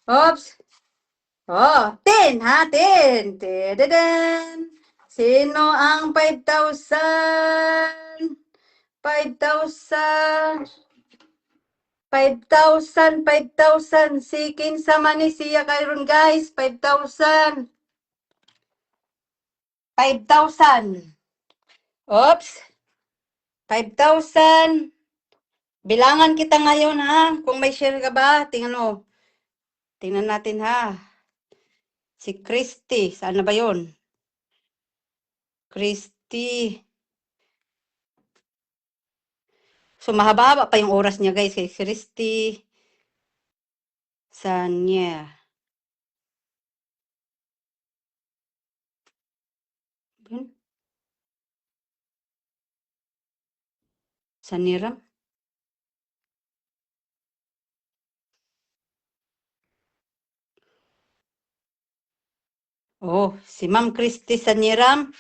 Oops. Oh, 10 ha, 10. Tededen. Sino ang 5,000? 5,000. 5,000. Si kinsa man ni siya kayron guys, 5,000. 5,000. Oops. 5,000. Bilangan kita ngayon ha. Kung may share ka ba, tingnan mo. Tingnan natin ha. Si Christy. Saan na ba yun? Christy. So, mahaba-haba pa yung oras niya, guys. Kay Christy. Sanya. Yun. Saniram. Oh, si Ma'am Christy Saniram.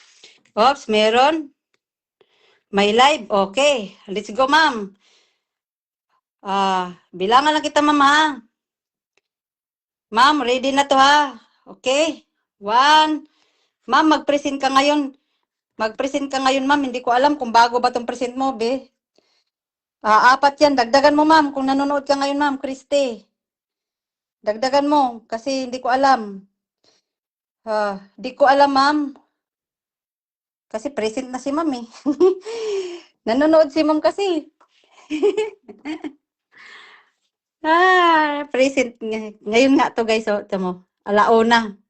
Oops, meron. May live. Okay. Let's go, ma'am. Bilangan lang kita, ma'am, ha? Ma'am, ready na to, ha? Okay. 1. Ma'am, mag-present ka ngayon. Mag-present ka ngayon, ma'am. Hindi ko alam kung bago ba tong present mo, be. 4 yan. Dagdagan mo, ma'am. Kung nanonood ka ngayon, ma'am, Christy. Dagdagan mo. Kasi hindi ko alam. Di ko alam, ma'am. Kasi present na si ma'am, eh. Nanonood si ma'am kasi. Present. Ngayon nga to, guys. So, tamo. 1:00.